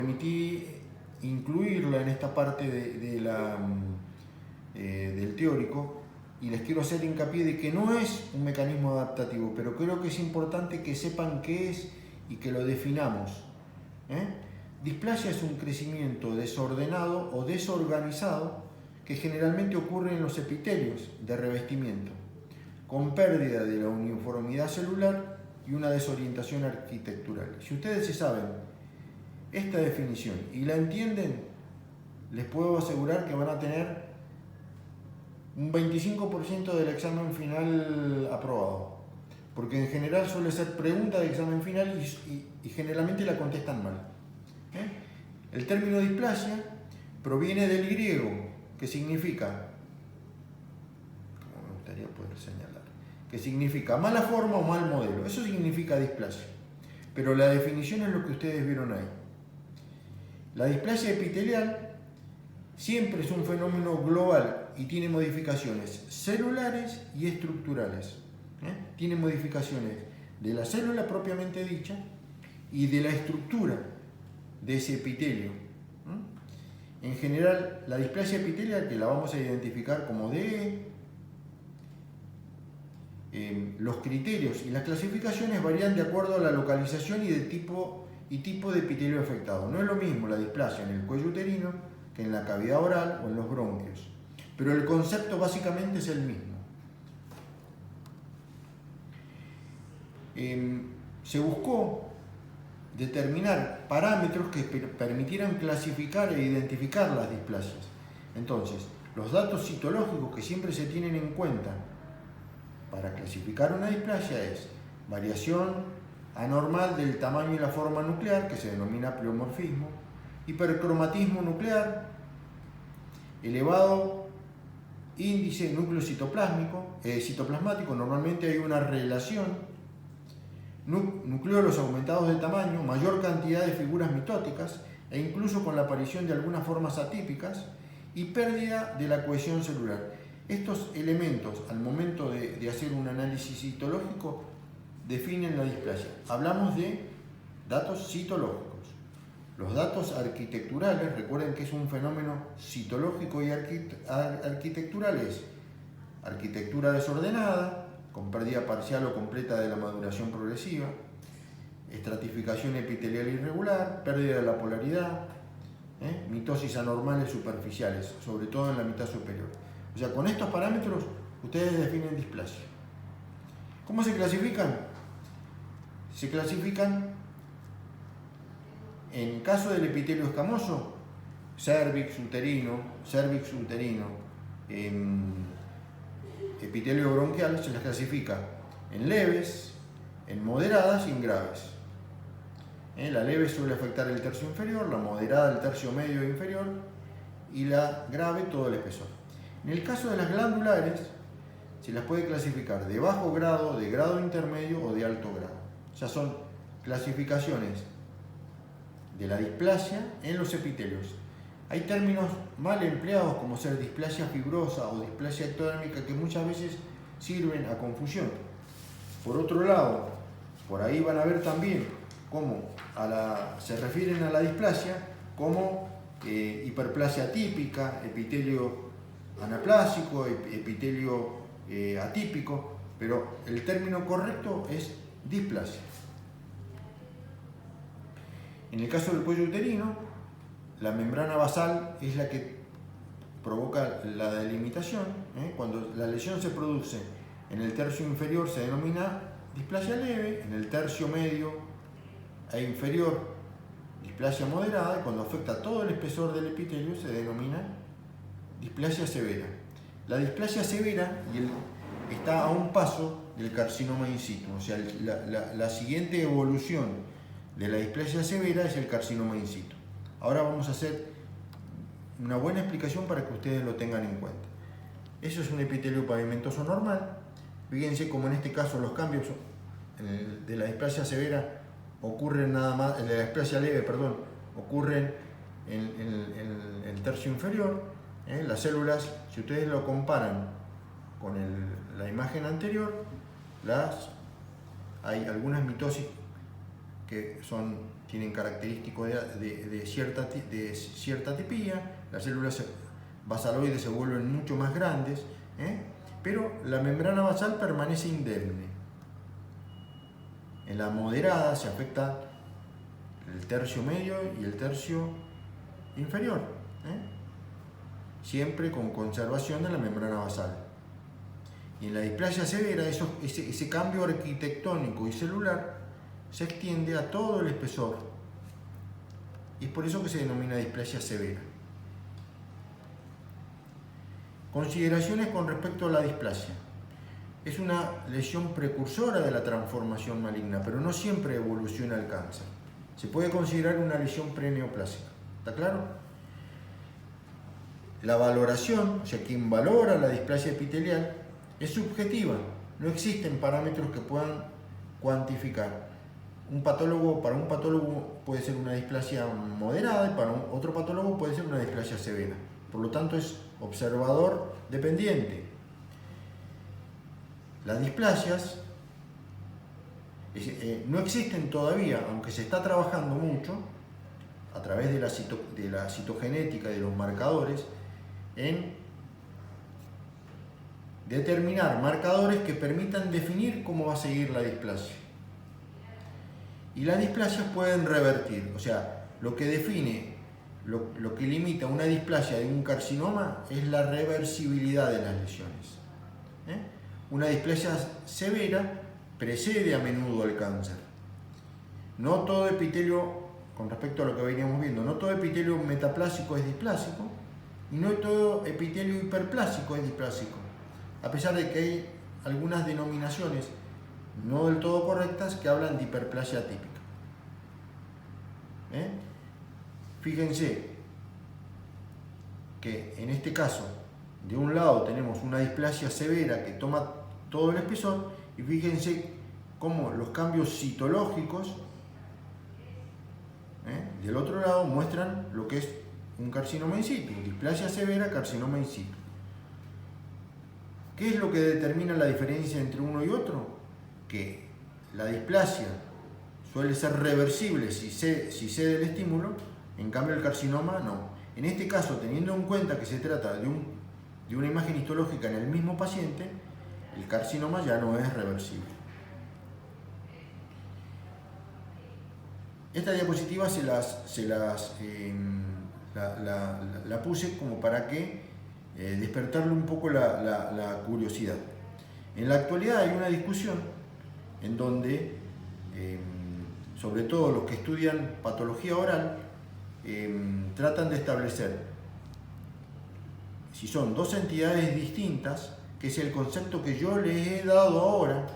Permití incluirla en esta parte del teórico, y les quiero hacer hincapié de que no es un mecanismo adaptativo, pero creo que es importante que sepan qué es y que lo definamos. Displasia es un crecimiento desordenado o desorganizado que generalmente ocurre en los epitelios de revestimiento, con pérdida de la uniformidad celular y una desorientación arquitectural. Si ustedes se saben esta definición y la entienden, les puedo asegurar que van a tener un 25% del examen final aprobado, porque en general suele ser pregunta de examen final y generalmente la contestan mal. El término displasia proviene del griego, que significa, como me gustaría poder señalar, que significa mala forma o mal modelo. Eso significa displasia, pero la definición es lo que ustedes vieron ahí. La displasia epitelial siempre es un fenómeno global y tiene modificaciones celulares y estructurales. Tiene modificaciones de la célula propiamente dicha y de la estructura de ese epitelio. En general, la displasia epitelial, que la vamos a identificar como DE, los criterios y las clasificaciones varían de acuerdo a la localización y tipo de epitelio afectado. No es lo mismo la displasia en el cuello uterino que en la cavidad oral o en los bronquios, pero el concepto básicamente es el mismo. Se buscó determinar parámetros que permitieran clasificar e identificar las displasias. Entonces, los datos citológicos que siempre se tienen en cuenta para clasificar una displasia es variación anormal del tamaño y la forma nuclear, que se denomina pleomorfismo, hipercromatismo nuclear, elevado índice núcleo citoplasmático, normalmente hay una relación, nucleolos aumentados de tamaño, mayor cantidad de figuras mitóticas e incluso con la aparición de algunas formas atípicas y pérdida de la cohesión celular. Estos elementos, al momento de hacer un análisis citológico, definen la displasia. Hablamos de datos citológicos. Los datos arquitecturales, recuerden que es un fenómeno citológico y arquitectural, es arquitectura desordenada, con pérdida parcial o completa de la maduración progresiva, estratificación epitelial irregular, pérdida de la polaridad, mitosis anormales superficiales, sobre todo en la mitad superior. O sea, con estos parámetros ustedes definen displasia. ¿Cómo se clasifican? Se clasifican, en caso del epitelio escamoso, cervix uterino, epitelio bronquial, se las clasifica en leves, en moderadas y en graves. La leve suele afectar el tercio inferior, la moderada el tercio medio e inferior y la grave todo el espesor. En el caso de las glandulares, se las puede clasificar de bajo grado, de grado intermedio o de alto grado. O sea, son clasificaciones de la displasia en los epitelios. Hay términos mal empleados como ser displasia fibrosa o displasia ectodérmica que muchas veces sirven a confusión. Por otro lado, por ahí van a ver también cómo se refieren a la displasia como hiperplasia típica, epitelio anaplásico, epitelio atípico, pero el término correcto es displasia. En el caso del cuello uterino, la membrana basal es la que provoca la delimitación. Cuando la lesión se produce en el tercio inferior se denomina displasia leve, en el tercio medio e inferior displasia moderada, y cuando afecta todo el espesor del epitelio se denomina displasia severa. La displasia severa está a un paso del carcinoma in situ, o sea, la siguiente evolución de la displasia severa es el carcinoma in situ. Ahora vamos a hacer una buena explicación para que ustedes lo tengan en cuenta. Eso es un epitelio pavimentoso normal. Fíjense como en este caso los cambios de la displasia severa ocurren nada más, de la displasia leve, perdón, ocurren en el tercio inferior. Las células, si ustedes lo comparan con la imagen anterior, hay algunas mitosis que son tienen característicos de cierta tipía, las células basaloides se vuelven mucho más grandes, pero la membrana basal permanece indemne. En la moderada se afecta el tercio medio y el tercio inferior, siempre con conservación de la membrana basal. Y en la displasia severa, ese cambio arquitectónico y celular se extiende a todo el espesor. Y es por eso que se denomina displasia severa. Consideraciones con respecto a la displasia. Es una lesión precursora de la transformación maligna, pero no siempre evoluciona al cáncer. Se puede considerar una lesión preneoplásica. ¿Está claro? La valoración, o sea, quien valora la displasia epitelial, es subjetiva. No existen parámetros que puedan cuantificar. Para un patólogo puede ser una displasia moderada y para otro patólogo puede ser una displasia severa. Por lo tanto, es observador dependiente. Las displasias no existen todavía, aunque se está trabajando mucho a través de la citogenética y de los marcadores, en determinar marcadores que permitan definir cómo va a seguir la displasia. Y las displasias pueden revertir, o sea, lo que define, lo que limita una displasia de un carcinoma es la reversibilidad de las lesiones. Una displasia severa precede a menudo al cáncer. No todo epitelio, con respecto a lo que veníamos viendo, no todo epitelio metaplásico es displásico y no todo epitelio hiperplásico es displásico. A pesar de que hay algunas denominaciones no del todo correctas que hablan de hiperplasia típica. Fíjense que en este caso, de un lado tenemos una displasia severa que toma todo el espesor y fíjense cómo los cambios citológicos del otro lado muestran lo que es un carcinoma in situ, displasia severa, carcinoma in situ. ¿Qué es lo que determina la diferencia entre uno y otro? Que la displasia suele ser reversible si cede el estímulo, en cambio el carcinoma no. En este caso, teniendo en cuenta que se trata de una imagen histológica en el mismo paciente, el carcinoma ya no es reversible. Esta diapositiva la puse como para que despertarle un poco la curiosidad. En la actualidad hay una discusión en donde, sobre todo los que estudian patología oral, tratan de establecer si son dos entidades distintas, que es el concepto que yo les he dado ahora.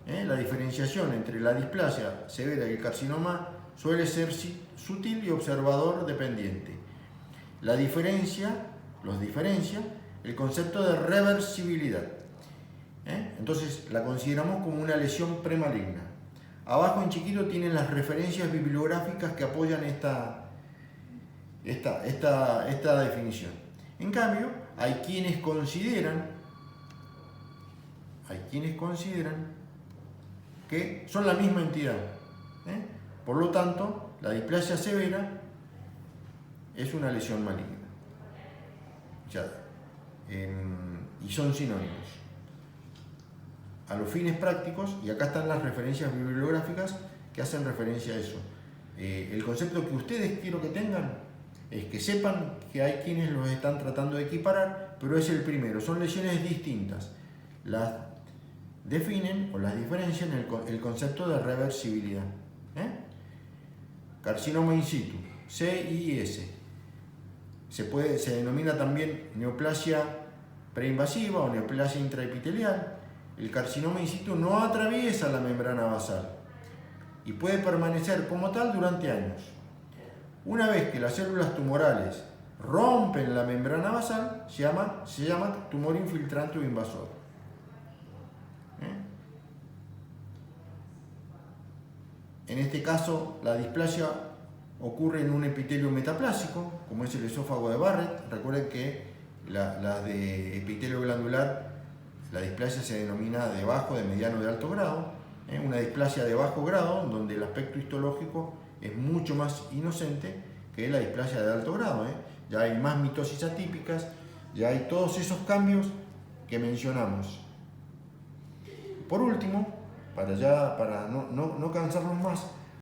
La diferenciación entre la displasia severa y el carcinoma suele ser sutil y observador dependiente. Los diferencia el concepto de reversibilidad. Entonces la consideramos como una lesión premaligna. Abajo en chiquito tienen las referencias bibliográficas que apoyan esta definición. En cambio, hay quienes consideran que son la misma entidad. Por lo tanto, la displasia severa es una lesión maligna. Y son sinónimos. A los fines prácticos, y acá están las referencias bibliográficas que hacen referencia a eso. El concepto que ustedes quiero que tengan es que sepan que hay quienes los están tratando de equiparar, pero es el primero. Son lesiones distintas. Las definen o las diferencian el concepto de reversibilidad. Carcinoma in situ, CIS. Se denomina también neoplasia preinvasiva o neoplasia intraepitelial. El carcinoma in situ no atraviesa la membrana basal y puede permanecer como tal durante años. Una vez que las células tumorales rompen la membrana basal, se llama tumor infiltrante o invasor. En este caso, la displasia ocurre en un epitelio metaplásico, como es el esófago de Barrett. Recuerden que la de epitelio glandular, la displasia se denomina de bajo, de mediano, de alto grado. Una displasia de bajo grado, donde el aspecto histológico es mucho más inocente que la displasia de alto grado. Ya hay más mitosis atípicas, ya hay todos esos cambios que mencionamos. Por último, para no cansarnos más,